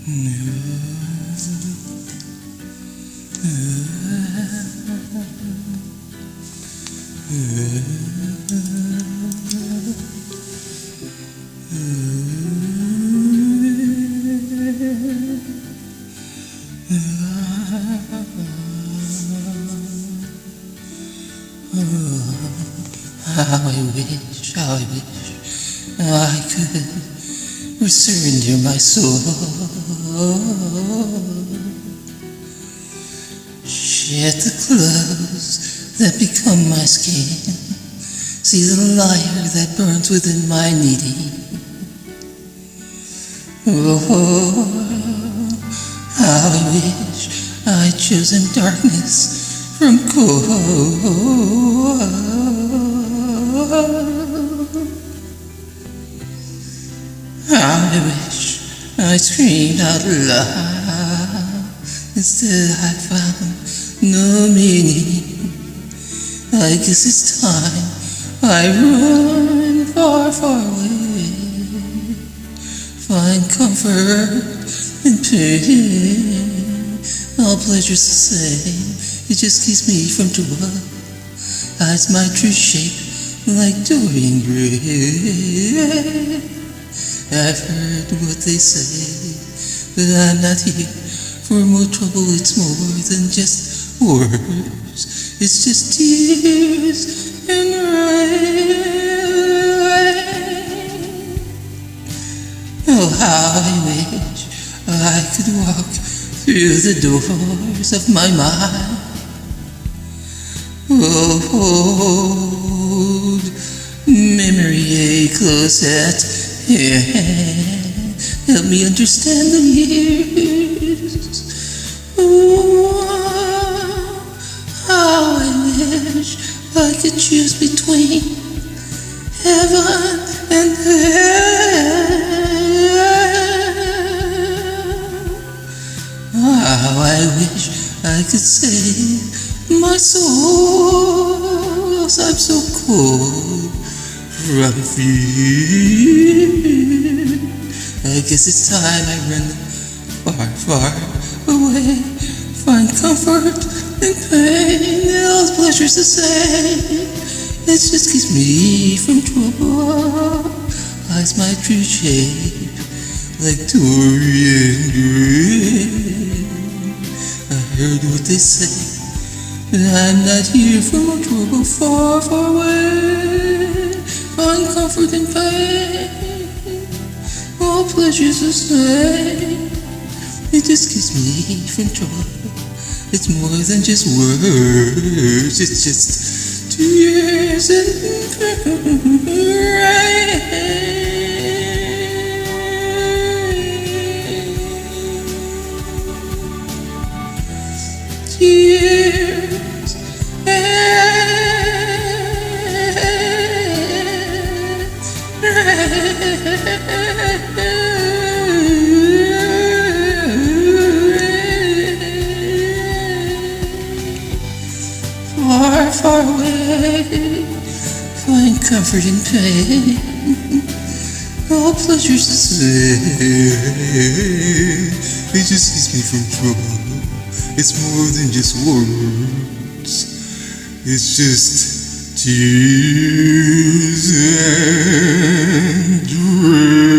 How I wish I could surrender my soul, shed the clothes that become my skin, see the light that burns within my needing. Oh, how I wish I'd chosen darkness from cold. How I wish I screamed out loud. Instead I found no meaning. I guess it's time I run far, far away. Find comfort in pain. All pleasure's the same. It just keeps me from trouble. Hides my true shape like Dorian Gray. I've heard what they say, but I'm not here for more trouble. It's more than just words. It's just tears and rain. Oh, how I wish I could walk through the doors of my mind. Oh, hold memory close at hand. Help me understand the years. Oh, how I wish I could choose between heaven and hell. How I wish I could save my soul, else I'm so cold from fear. I guess it's time I run far, far away. Find comfort in pain. All pleasure's the same. It just keeps me from trouble. Hides my true shape like Dorian Gray. I heard what they say, but I'm not here for more trouble. Far, far away. Find comfort in pain. All pleasure's the same. It just keeps me from trouble. It's more than just words. It's just tears and rain. Tears and far, far away, find comfort in pain. All pleasure's the same. It just keeps me from trouble. It's more than just words. It's just tears and rain.